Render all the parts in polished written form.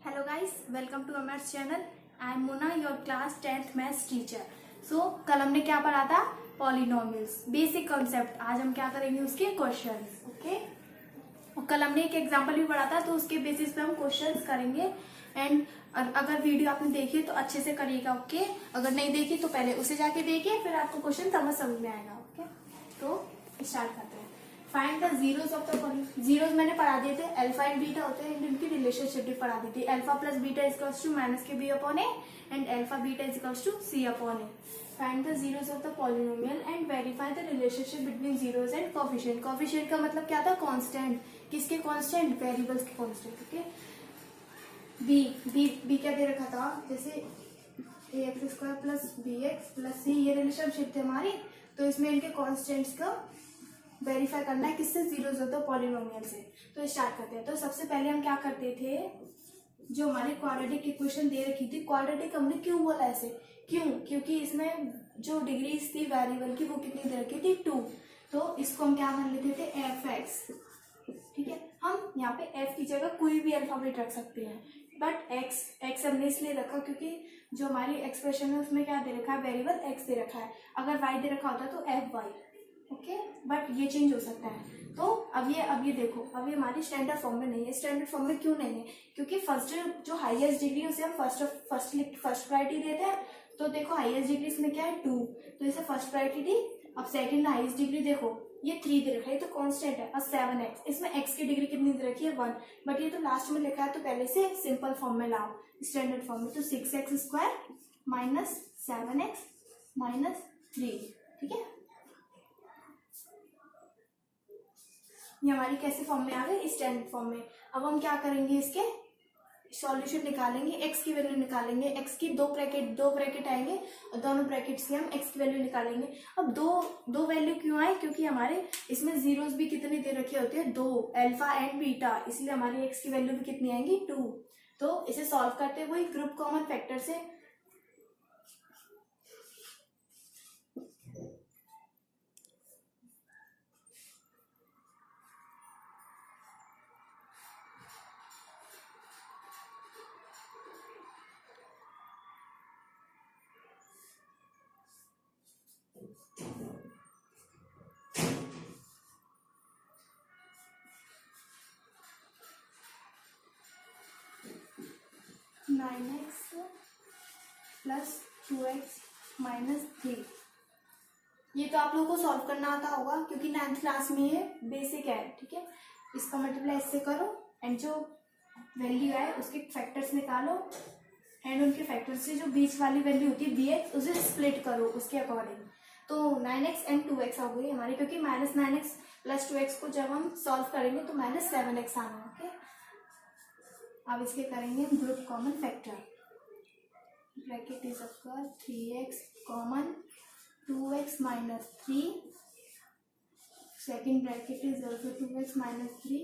Hello guys, welcome to Amar's channel. I am Mona, your class 10th maths teacher. So कल हमने क्या पढ़ा था? Polynomials, basic concept. आज हम क्या करेंगे उसके क्वेश्चंस. ओके. और कल हमने एक एग्जांपल भी पढ़ा था, तो उसके बेसिस पे हम क्वेश्चंस करेंगे. एंड अगर वीडियो आपने देखी तो अच्छे से करिएगा. ओके. अगर नहीं देखी तो पहले उसे जाके देखिए, फिर आपको क्वेश्चन समझ में आएगा. ओके. तो स्टार्ट करते हैं. Find the zeros of the following. Zeros मैंने पढ़ा दिए थे. अल्फा एंड बीटा होते हैं, इनकी रिलेशनशिप भी पढ़ा दी थी. Alpha plus beta equals to minus के B upon A and alpha beta equals to C upon a. Find the zeros of the polynomial and verify the relationship between zeros and coefficient. Coefficient का मतलब क्या था? Constant. किसके constant? Variables के constant. Okay. B b b क्या दे रखा था? जैसे ax square plus b x plus c, ये रिलेशनशिप थे हमारी. तो इसमें इनके कांस्टेंट्स का वेरीफाई करना है. किससे? जीरोस ऑफ द पॉलिनोमियल से. तो स्टार्ट करते हैं. तो सबसे पहले हम क्या करते थे, जो हमारी क्वाड्रेटिक इक्वेशन दे रखी थी. क्वाड्रेटिक हमने क्यों बोला ऐसे? क्यों? क्योंकि इसमें जो डिग्रीज थी वेरिएबल की वो कितनी दे रखी थी? 2. तो इसको हम क्या कर लेते थे? F x. ठीक है. हम यहाँ पे एफ की जगह कोई भी अल्फाबेट रख सकते हैं, बट एक्स हमने इसलिए रखा क्योंकि जो हमारी एक्सप्रेशन है उसमें क्या दे रखा है? वेरिएबल एक्स दे रखा है. अगर वाई दे रखा होता तो एफ वाई. ओके. बट ये चेंज हो सकता है. तो अब ये देखो, अब ये हमारी स्टैंडर्ड फॉर्म में नहीं है. स्टैंडर्ड फॉर्म में क्यों नहीं है? क्योंकि फर्स्ट जो हाईएस्ट डिग्री है उसे हम फर्स्ट प्रायोरिटी देते हैं. तो देखो हाईएस्ट डिग्री इसमें क्या है? 2. तो इसे फर्स्ट प्रायोरिटी दी. अब सेकंड हाईएस्ट डिग्री देखो, ये 3 दे रखा है, तो कांस्टेंट है. और 7x, इसमें x की डिग्री कितनी दे रखी है? 1. बट ये तो लास्ट में लिखा है, तो पहले से सिंपल फॉर्म में लाओ, स्टैंडर्ड फॉर्म में. तो 6x square minus 7x minus 3. ठीक है. ये हमारी कैसे फॉर्म में आ गई? स्टैंडर्ड फॉर्म में. अब हम क्या करेंगे? इसके सॉल्यूशन निकालेंगे. x की वैल्यू निकालेंगे. x की दो ब्रैकेट आएंगे और दोनों ब्रैकेट से हम x की वैल्यू निकालेंगे. अब दो वैल्यू क्यों आए? क्योंकि हमारे इसमें जीरोस भी कितने दे रखे होते हैं? 2. Alpha and beta. इसलिए हमारी x की वैल्यू भी कितनी आएंगी? 2. तो इसे सॉल्व करते हुए ग्रुप कॉमन फैक्टर से 9x प्लस 2x माइनस 3. ये तो आप लोगों को सॉल्व करना आता होगा क्योंकि 9th क्लास में ये बेसिक है. ठीक है. इसका मल्टीप्लाई इससे करो एंड जो वैल्यू है उसके फैक्टर्स निकालो एंड उनके फैक्टर्स से जो बीच वाली वैल्यू होती है bx, उसे स्प्लिट करो उसके अकॉर्डिंग. तो 9x एंड 2x हो गई हमारी, क्योंकि माइनस 9x प्लस 2x को जब हम सॉल्व करेंगे तो माइनस 7x आना. ओके. अब इसके करेंगे group common factor. Bracket is upper 3x common 2x minus 3. Second bracket is also 2x minus 3.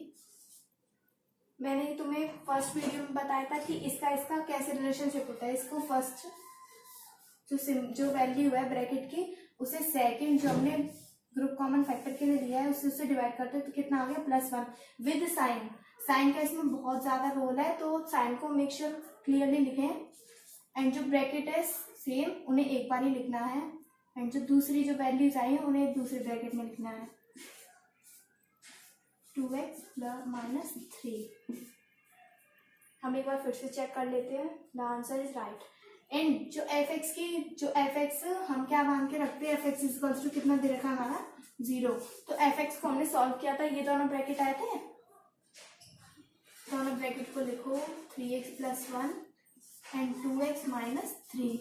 मैंने तुम्हें फर्स्ट वीडियो में बताया था कि इसका कैसे रिलेशनशिप होता है. इसको फर्स्ट जो वैल्यू है ब्रैकेट की, उसे सेकेंड जो हमने ग्रुप कॉमन फैक्टर के लिए लिया है उससे डिवाइड करते हैं. तो कितना आ गया? +1 विद साइन. साइन का इसमें बहुत ज्यादा रोल है, तो साइन को मेक श्योर क्लियरली लिखें. एंड जो ब्रैकेट है सेम, उन्हें एक बार ही लिखना है. एंड जो दूसरी जो वैल्यूज आई है उन्हें दूसरे ब्रैकेट में लिखना है. 2x plus minus 3. हम एक बार फिर से चेक कर लेते हैं. The answer is right. And जो fx हम क्या मान के रखते हैं? fx इक्वल्स टू कितना दे रखा है हमारा? 0. तो fx को हमने सॉल्व किया था. ये दोनों ब्रैकेट आए थे, दोनों ब्रैकेट को लिखो. 3x plus 1 and 2x minus 3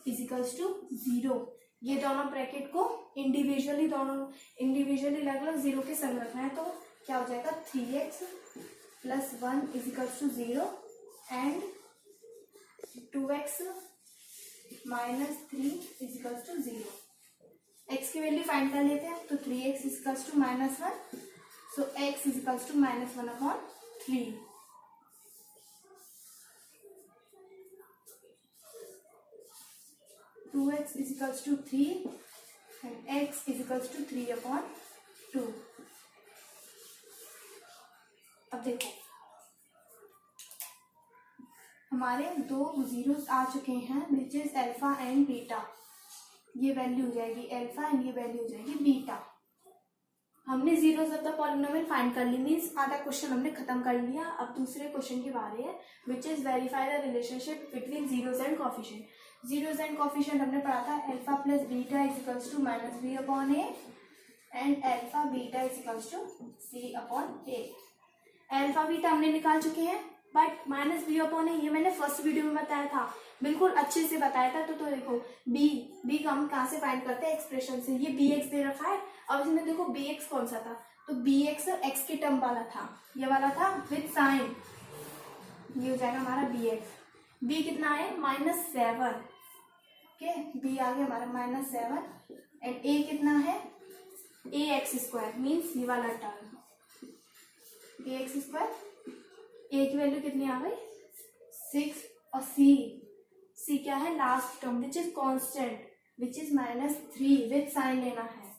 equals to 0. ये दोनों ब्रैकेट को इंडिविजुअली अलग अलग 0 के संग रखना है. तो क्या हो जाएगा? 3x plus 1 equals to 0 and 2x minus 3 equals to 0. x की वैल्यू फाइंड कर लेते हैं. तो 3x equals to minus 1. So x equals to minus 1 upon 3. Two x is equals to 3 and x is equals to 3 upon 2. अब देखो हमारे दो zeros आ चुके हैं which is alpha and beta. ये वैल्यू हो जाएगी अल्फा एंड ये वैल्यू हो जाएगी बीटा। हमने zeros of the polynomial find कर ली, मीन्स आधा क्वेश्चन हमने खत्म कर लिया। अब दूसरे क्वेश्चन की बारी है which is verify the relationship between zeros and coefficient. Zeros and coefficient हमने पढ़ा था alpha plus beta is equals to minus B upon A and alpha beta is equals to C upon A. Alpha beta हमने निकाल चुके हैं, but minus B upon A ये मैंने first video में बताया था, बिल्कुल अच्छे से बताया था। तो देखो बी का हम कहाँ से फाइंड करते हैं, एक्सप्रेशन से। ये बी एक्स दे रखा है, अब इसमें देखो बी एक्स कौन सा था, तो बी एक्स एक्स के टर्म वाला था, ये वाला था विद साइन, ये हो जाएगा हमारा बी एक्स। बी कितना है -7, ओके, बी आ गया हमारा -7 एंड ए कितना है ए एक्स स्क्वायर, मीन्स ये वाला टर्म ए एक्स स्क्वायर। ए की वैल्यू कितनी आ गई 6 और सी क्या है last term which is constant which is -3 with sign लेना है।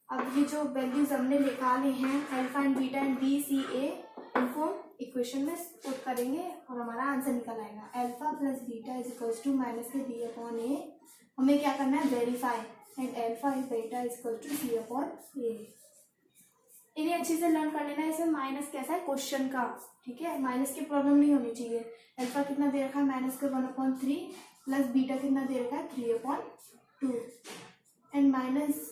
अब ये जो वैल्यूज हमने निकाले हैं alpha and beta and B C A, इनको इक्वेशन में पुट करेंगे और हमारा आंसर निकल आएगा। Alpha plus beta is equals to minus के बी अपॉन ए। हमें क्या करना है verify and alpha is beta is equal to C upon a. इन्हें अच्छे से लर्न कर लेना है। इसमें माइनस कैसा है क्वेश्चन का, ठीक है, माइनस की प्रॉब्लम नहीं होनी चाहिए। अल्फा कितना दे रखा है -1/3 प्लस बीटा कितना दे रखा है 3/2 एंड माइनस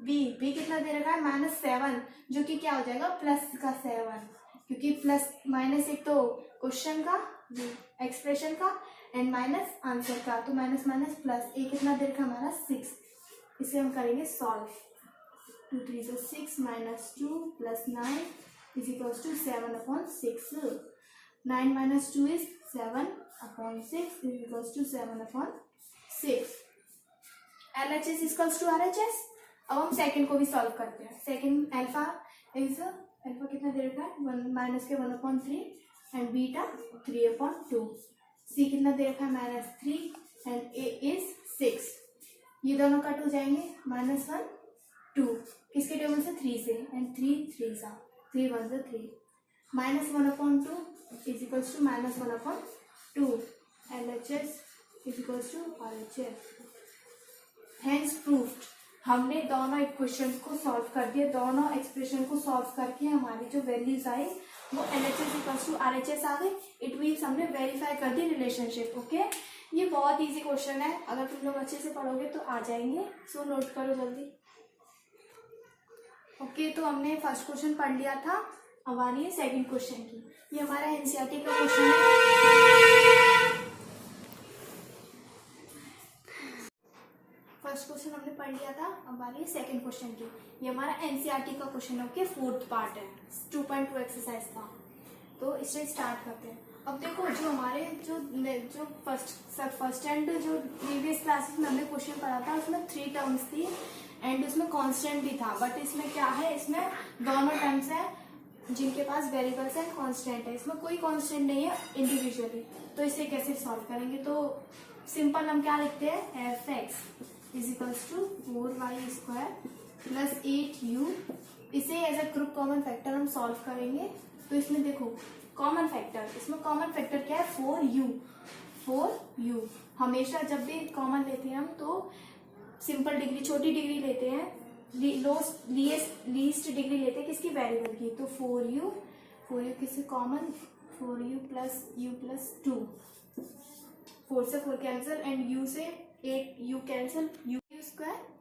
बी कितना दे रखा है -7, जो कि क्या हो जाएगा प्लस का 7, क्योंकि प्लस माइनस एक तो क्वेश्चन का एक्सप्रेशन का एंड माइनस आंसर का, तो माइनस माइनस प्लस। ए कितना दे रखा है हमारा 6, इसे हम करेंगे सॉल्व। 2 3 से 6 -2 plus 9 is equals to 7/6। 9 - 2 is 7/6 is equals to 7/6। LHS equals to RHS। अब हम सेकंड को भी सॉल्व करते हैं। सेकंड अल्फा कितना दे रखा है -1/3 एंड बीटा 3/2। सी कितना दे रखा है -3 एंड ए इज 6। ये दोनों कट हो जाएंगे -1 2 किसके टेबल से 3 से एंड 3 3 सा 3 1 से 3 -1/2 is equals to -1/2। LHS is equals to RHS। Hence proved. हमने दोनों इक्वेशन को सॉल्व कर दिया, दोनों एक्सप्रेशन को सॉल्व करके हमारी जो वैल्यूज आई वो LHS इक्वल्स टू RHS आ गई। इट मीन्स हमने वेरीफाई कर दी रिलेशनशिप। ओके, ये बहुत इजी क्वेश्चन है, अगर तुम लोग अच्छे से पढ़ोगे तो आ जाएंगे। सो नोट करो जल्दी। ओके, तो हमने फर्स्ट क्वेश्चन पढ़ लिया था, अब आ रही है सेकंड क्वेश्चन की। ये हमारा NCERT का क्वेश्चन है। फर्स्ट क्वेश्चन हमने पढ़ लिया था, अब आ रही है सेकंड क्वेश्चन की। ये हमारा NCERT का क्वेश्चन है, ओके, 4th पार्ट है 2.2 एक्सरसाइज का। तो इससे स्टार्ट करते हैं। अब देखो जो हमारे जो फर्स्ट एंड जो प्रीवियस क्लासेस में हमने क्वेश्चन पढ़ा था उसमें 3 टर्म्स थी एंड उसमें कांस्टेंट भी था, बट इसमें क्या है, इसमें दोनों टर्म्स है जिनके पास वेरिएबल्स एंड कांस्टेंट है। इसमें कोई कांस्टेंट नहीं है इंडिविजुअली। तो इसे कैसे सॉल्व करेंगे, तो सिंपल हम क्या लिखते हैं f(x) is equals to 4y² plus 8u। इसे as a group common factor हम सॉल्व करेंगे। तो इसमें देखो कॉमन फैक्टर, इसमें कॉमन फैक्टर क्या है 4u। हमेशा जब भी कॉमन लेते हैं हम तो सिंपल डिग्री, छोटी डिग्री लेते हैं, लीस्ट डिग्री लेते हैं किसकी, वेरिएबल की। तो 4u किससे common, 4u plus u plus 2, 4 से 4 कैंसिल एंड u से 8u cancel, u²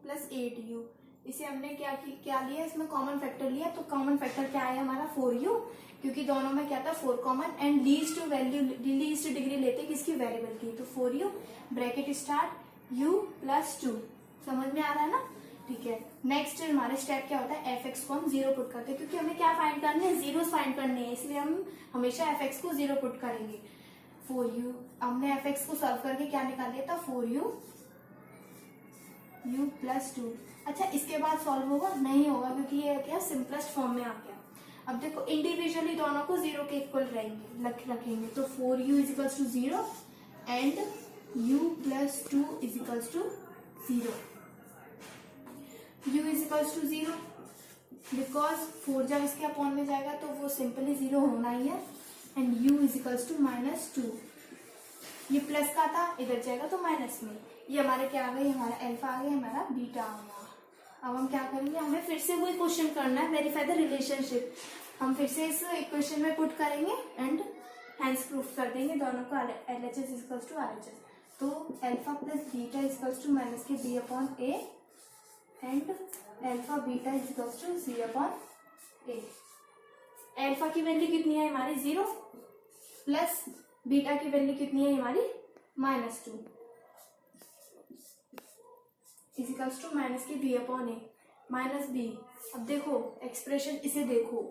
plus 8u। इसे हमने क्या लिया, इसमें कॉमन फैक्टर लिया। तो कॉमन फैक्टर क्या है हमारा 4u, क्योंकि दोनों में क्या था 4 कॉमन एंड लीस्ट डिग्री लेते किसकी, वेरिएबल की। तो 4u bracket start u plus 2। समझ में आ रहा है ना, ठीक है। नेक्स्ट हमारा स्टेप क्या होता है, f(x) को हम 0 पुट करते हैं, क्योंकि हमें क्या फाइंड करने हैं, जीरोस फाइंड करने हैं, इसलिए हम हमेशा f(x) को 0 पुट करेंगे। 4u हमने f(x) को सॉल्व करके क्या निकाल लिया था 4u प्लस 2। अच्छा, इसके बाद सॉल्व होगा, नहीं होगा, क्योंकि ये क्या सिंपलेस्ट फॉर्म में आ गया। अब देखो इंडिविजुअली दोनों को 0 के इक्वल रखेंगे। तो 4u is equals to 0 and u plus 2 is equals to 0। u is equals to 0 because 4 जब इसके अपॉन में जाएगा तो वो सिंपली 0 होना ही है। And u is equals to -2। ये प्लस का था, इधर जाएगा तो माइनस में। ये हमारे क्या आ गए, हमारा अल्फा आ गया, हमारा बीटा आ गया। अब हम क्या करेंगे, हमें फिर से वही क्वेश्चन करना है, वेरीफाई द रिलेशनशिप। हम फिर से इस इक्वेशन में पुट करेंगे एंड हैंस प्रूफ कर देंगे दोनों को, LHS is equals to RHS। तो alpha plus beta is equals to minus के b upon a and alpha beta is equals to c upon a। अल्फा की वैल्यू कितनी है हमारी 0 प्लस बीटा की वैल्यू कितनी है हमारी -2 इज इक्वल्स टू माइनस की b upon a minus b। अब देखो एक्सप्रेशन इसे देखो,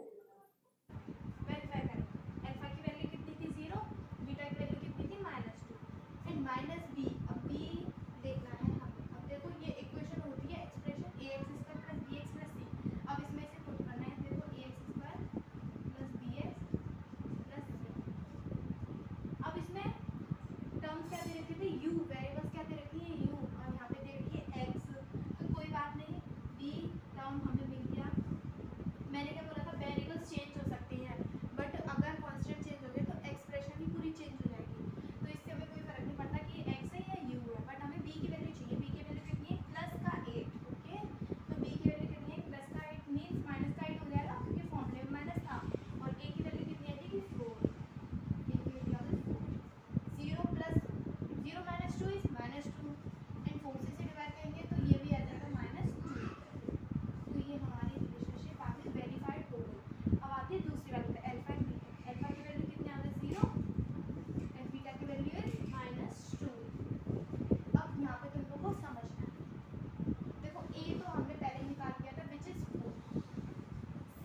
वेरीफाई करें। अल्फा की वैल्यू कितनी थी 0, बीटा की वैल्यू कितनी थी -2 एंड माइनस b। अब b देखना है हमें। अब देखो ये इक्वेशन होती है expression ax² plus bx plus c। अब इसमें से पुट करना है, देखो ax² plus bx plus c। अब इसमें टर्म्स क्या दे रखी थी, u, वेरिएबल्स क्या दे रखी है u, और यहाँ पे दे रखी है x। तो कोई बात नहीं, b टर्म हमें मिल गया। मैंने क्या बोला था, वेरिएबल्स चेंज हो सकती हैं, बट अगर कांस्टेंट चेंज हो गए तो एक्सप्रेशन ही पूरी चेंज हो जाएगी। तो इससे हमें कोई फर्क नहीं पड़ता कि x है या u है, बट हमें b की वैल्यू चाहिए। b की वैल्यू कितनी है, प्लस का 8। ओके, तो b की वैल्यू कितनी है, प्लस का 8 मीन्स माइनस का 8 हो जाएगा, क्योंकि फॉर्मूले में माइनस था। और a की वैल्यू कितनी आई थी, 4। a की वैल्यू आ गई 4। 0 प्लस 0 माइनस 2 इज -2 एंड 4 से डिवाइड करेंगे तो ये भी आ जाएगा -2। तो ये हमारी रिलेशनशिप आ गई, वेरीफाइड हो गई। अब आती है दूसरी वाली पे, अल्फा एंड बीटा। अल्फा की वैल्यू कितनी आ गई 0 एंड बीटा की वैल्यू इज -2। अब यहाँ पे तुम लोग को समझना है, देखो a तो हमने पहले निकाल लिया था विच इज 4। c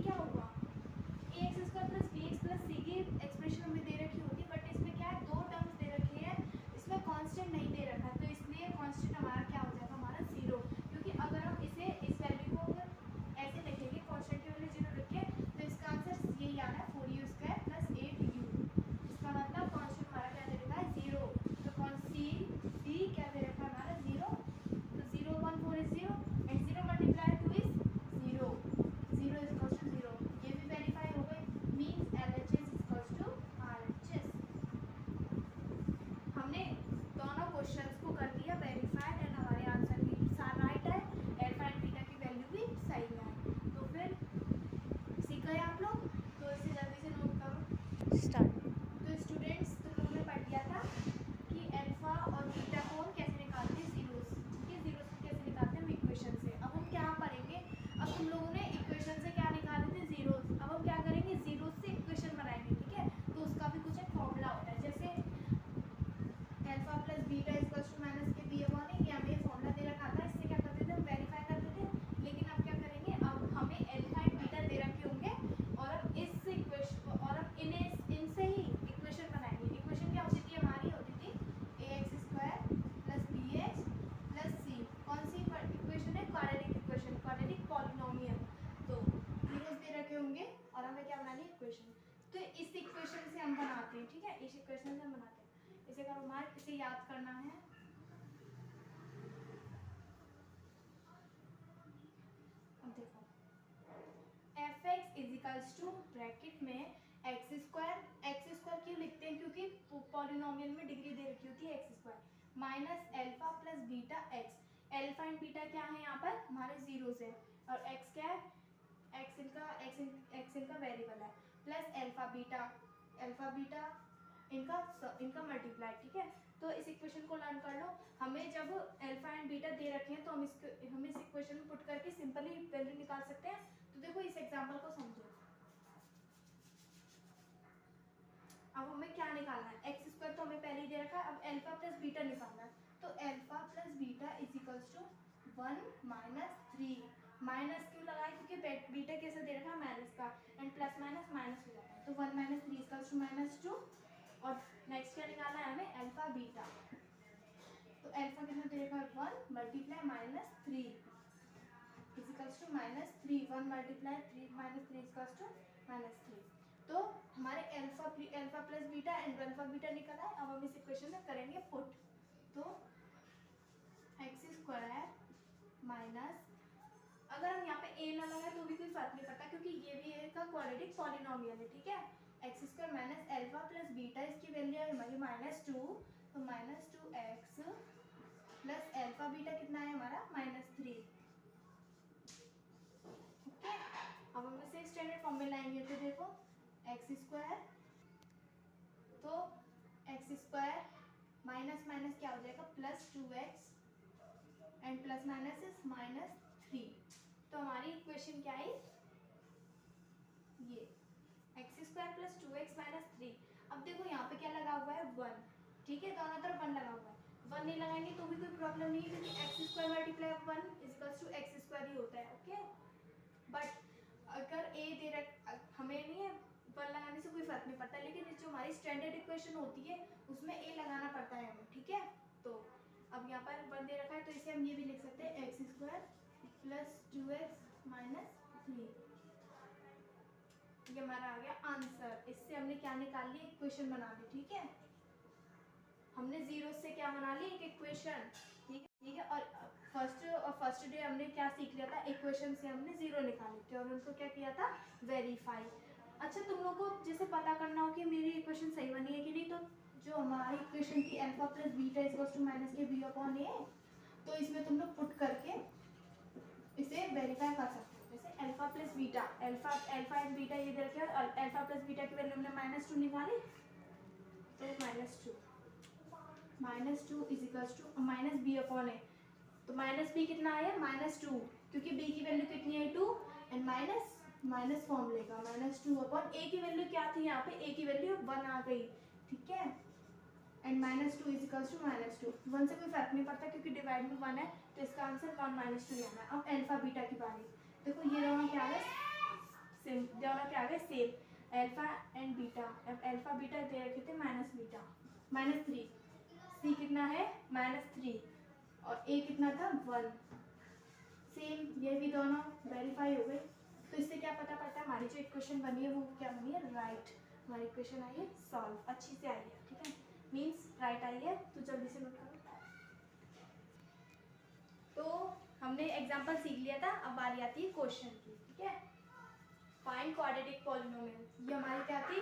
क्या हुआ, ax² plus bx plus c की एक्सप्रेशन हमें दे रखी होती, बट इसमें क्या है, दो टर्म्स दे रखी है, इसमें कांस्टेंट नहीं दे रखा, तो इसलिए कांस्टेंट हमारा क्या हो जाएगा, हमारा 0। क्योंकि अगर हम इसे इस वैल्यू को अगर ऐसे लिखेंगे, कांस्टेंट की वैल्यू 0 लिख के, तो इसका आंसर यही आ रहा है 4u² प्लस 8u। इसका मतलब कांस्टेंट हमारा क्या दे रखा है 0। तो c क्या दे रखा है हमारा 0। तो 0 1 4 is 0 and 0 multiply 2 is 0। 0 is equals to 0। ये भी वेरीफाई हो गई, means LHS is equals to RHS। हमने दोनों क्वेश्चंस को कर दिया वेरीफाइड एंड हमारे आंसर भी राइट है, अल्फा एंड बीटा की वैल्यू भी सही है। तो फिर सीख गए आप लोग, तो इसे जल्दी से नोट करो, स्टार्ट। तो स्टूडेंट्स, तुम लोगों ने पढ़ लिया था कि अल्फा और बीटा को हम कैसे निकालते हैं, जीरोस। ठीक है, जीरोस को कैसे निकालते हैं हम इक्वेशन से। अब हम क्या पढ़ेंगे, अब तुम लोगों ने इक्वेशन से क्या निकाले थे, जीरोस। अब हम क्या करेंगे, जीरोस से इक्वेशन बनाएंगे। ठीक है, तो उसका भी कुछ एक फॉर्मूला होता है, जैसे alpha plus beta is equals to minus के b अपॉन a। ये हमें फॉर्मूला दे रखा था, इससे क्या करते थे हम वेरीफाई करते थे। लेकिन अब क्या करेंगे, अब हमें अल्फा एंड बीटा दे रखे होंगे और अब इस इक्वेशन और अब इनसे ही इक्वेशन बनाएंगे। इक्वेशन क्या होती थी, हमारी होती थी ax² plus bx plus c। कौन सी इक्वेशन है, क्वाड्रेटिक इक्वेशन, क्वाड्रेटिक पॉलिनोमियल। तो जीरोस दे रखे होंगे और हमें क्या बनानी है, इक्वेशन। तो इस इक्वेशन से हम बनाते हैं। ठीक है, इस इक्वेशन से हम बनाते हैं। इसे करो मार्क, इसे याद करना है। अब देखो fx is equals to bracket में x² क्यों लिखते हैं, क्योंकि पॉलिनोमियल में डिग्री दे रखी होती है x² minus alpha plus beta x। Alpha and beta क्या है यहाँ पर हमारे जीरोस है, और x क्या है, x इनका वेरिएबल है, प्लस अल्फा बीटा इनका मल्टीप्लाई। ठीक है, तो इस इक्वेशन को लर्न कर लो। हमें जब अल्फा एंड बीटा दे रखे हैं तो हम इस इक्वेशन में पुट करके सिंपली वैल्यू निकाल सकते हैं। तो देखो इस एग्जांपल को समझो। अब हमें क्या निकालना है, x² तो हमें पहले ही दे रखा है, अब अल्फा प्लस बीटा निकालना है। तो alpha plus beta is equals to 1 - 3। Minus क्यों लगाए, क्योंकि बीटा कैसे दे रखा है माइनस का, एंड प्लस माइनस माइनस हो जाता है। तो 1 - 3 इक्वल्स टू -2। और नेक्स्ट क्या निकालना है हमें, अल्फा बीटा। तो अल्फा कितना दे रखा है 1 multiply -3 is equals to -3। 1 multiply 3 -3 equals to -3। तो हमारे alpha plus beta and alpha beta निकला है। अब हम इस इक्वेशन में करेंगे पुट। तो x² माइनस, अगर हम यहाँ पे a ना लगाए तो भी कोई फर्क नहीं पड़ता, क्योंकि ये भी a का क्वाड्रेटिक पॉलिनोमियल है। ठीक है, x square minus alpha plus beta, इसकी वैल्यू है हमारी -2, तो -2x प्लस एल्फा बीटा कितना है हमारा -3। ओके, अब हम इसे स्टैंडर्ड फॉर्म में लाएंगे तो देखो एक्स स्क्वायर, तो एक्स स्क्वायर माइनस माइनस क्या हो जाएगा +2x and plus minus is -3। तो हमारी इक्वेशन क्या है ये x square plus 2x minus 3। अब देखो यहाँ पे क्या लगा हुआ है 1, ठीक है, दोनों तरफ 1 लगा हुआ है। 1 नहीं लगाएंगे तो भी कोई प्रॉब्लम नहीं है क्योंकि x square multiply 1 equals to x square ही होता है। ओके, बट अगर ए दे रख हमें नहीं है 1 लगाने से कोई फर्क नहीं पड़ता, लेकिन जो हमारी स्टैंडर्ड इक्वेशन होती है उसमें ए लगाना पड़ता है हमें, ठीक है। तो अब यहाँ पर 1 दे रखा है तो इसे हम ये भी लिख सकते हैं x square plus 2x minus 3। ये हमारा आ गया आंसर। इससे हमने क्या निकाल ली, इक्वेशन बना ली, ठीक है। हमने जीरो से क्या बना ली, एक इक्वेशन, ठीक है। और फर्स्ट डे हमने क्या सीख लिया था, इक्वेशन से हमने जीरो निकाली थी और उनको क्या किया था, वेरीफाई। अच्छा, तुम लोग को जैसे पता करना हो कि मेरी इक्वेशन सही बनी है कि नहीं, तो जो हमारी इक्वेशन थी alpha plus beta equals to minus के बी अपॉन ए, तो इसमें तुम लोग पुट करके इसे वेरीफाई कर सकते हो। जैसे alpha plus beta, alpha and beta ये दे रखे, अल्फा प्लस बीटा की वैल्यू हमने -2 निकाली, तो -2 is equals to minus B upon ए। तो माइनस बी कितना आया -2, क्योंकि बी की वैल्यू कितनी है 2 एंड माइनस फॉर्म लेगा -2 अपॉन ए की वैल्यू क्या थी, यहाँ पे ए की वैल्यू 1 आ गई, ठीक है। एंड -2 इज इक्वल्स टू -2, 1 से कोई फर्क नहीं पड़ता क्योंकि डिवाइड में 1 है, तो इसका आंसर 1 -2 ही आना है। अब अल्फा बीटा की बारी, देखो ये दोनों क्या है सेम, दोनों क्या है सेम, अल्फा एंड बीटा। अब अल्फा बीटा दे रखे थे माइनस बीटा -3, सी कितना है -3 और ए कितना था 1, सेम, ये भी दोनों वेरीफाई हो गए। तो इससे क्या पता पड़ता है, हमारी जो इक्वेशन बनी है वो क्या बनी है, राइट। हमारी इक्वेशन आई है सॉल्व, अच्छी से आई है, ठीक है, मीन्स राइट आई है। तो जल्दी से नोट करो। तो हमने एग्जांपल सीख लिया था, अब बारी आती है क्वेश्चन की, ठीक है। फाइंड क्वाड्रेटिक पॉलिनोमियल, ये हमारी क्या थी,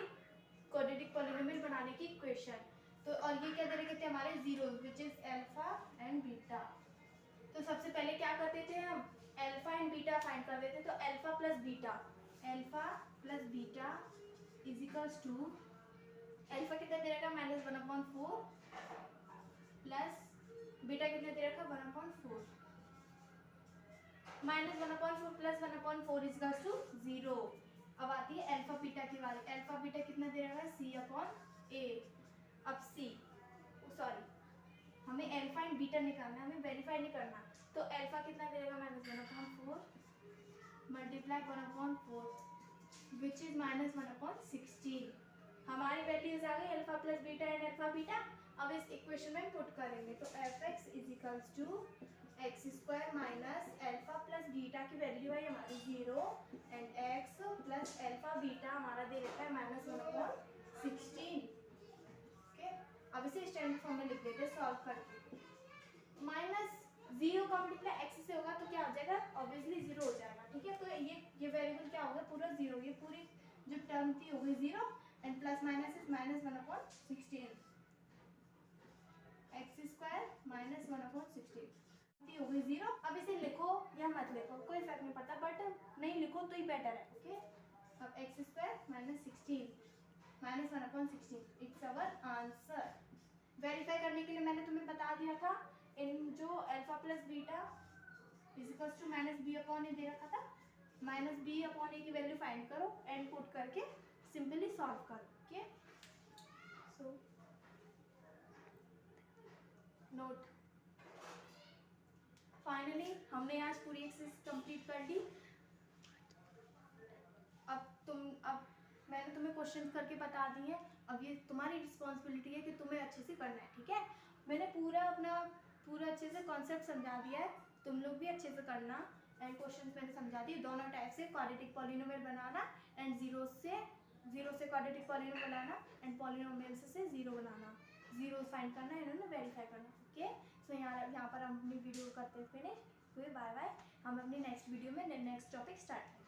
क्वाड्रेटिक पॉलिनोमियल बनाने की इक्वेशन। तो और ये क्या दे रखे थे हमारे zero, which is alpha and beta. तो सबसे पहले क्या करते थे हम, अल्फा एंड बीटा फाइंड कर देते। तो alpha plus beta is equals to, alpha कितना दे रखा -1/4 प्लस बीटा कितना दे रखा 1/4, -1/4 प्लस 1/4 इज इक्वल्स टू 0। अब आती है अल्फा बीटा की बारी। अल्फा बीटा कितना दे रखा है c/a। अब सॉरी, हमें अल्फा एंड बीटा निकालना है, हमें वेरीफाई नहीं करना। तो अल्फा कितना दे रखा -1/4 मल्टीप्लाई 1/4 विच इज -1/16। हमारी वैल्यूज आ गई alpha plus beta and alpha beta. अब इस इक्वेशन में पुट करेंगे तो fx is equals to x square minus alpha plus beta की वैल्यू है हमारी 0 and x plus alpha beta हमारा दे रखा है -1/16। ओके, अब इसे स्टैंडर्ड फॉर्म में लिख देते हैं सॉल्व करके। -0 का मल्टीप्लाई x से होगा तो क्या हो जाएगा, ऑब्वियसली 0 हो जाएगा, ठीक है। तो ये वेरिएबल क्या होगा, पूरा 0, ये पूरी जो टर्म थी हो गई 0 and plus minus is -1/16, x square -1/16 हो गई 0। अब इसे लिखो या मत लिखो कोई फर्क नहीं पड़ता, बट नहीं लिखो तो ही बेटर है, ओके। अब x square -1/16 it's our answer. Verify करने के लिए मैंने तुम्हें बता दिया था, इन जो alpha plus beta is equals to -b/a दे रखा था, -b/a की वैल्यू फाइंड करो एंड पुट करके सिंपली सॉल्व करो, ओके। सो नोट, फाइनली हमने आज पूरी एक्सरसाइज कंप्लीट कर ली। अब मैंने तुम्हें क्वेश्चन करके बता दिए, अब ये तुम्हारी रिस्पॉन्सिबिलिटी है कि तुम्हें अच्छे से करना है, ठीक है। मैंने पूरा अच्छे से कॉन्सेप्ट समझा दिया है, तुम लोग भी अच्छे से करना। एंड क्वेश्चंस मैंने समझा दिए दोनों टाइप से, क्वाड्रेटिक पॉलिनोमियल बनाना एंड जीरो से क्वाड्रेटिक पॉलिनोमियल बनाना एंड पॉलिनोमियल से जीरो बनाना, जीरो फाइंड करना है ना, वेरीफाई करना, ओके। सो यहाँ पर हम अपनी वीडियो करते हैं फिनिश। बाय बाय, हम अपनी नेक्स्ट वीडियो में नेक्स्ट टॉपिक स्टार्ट करेंगे।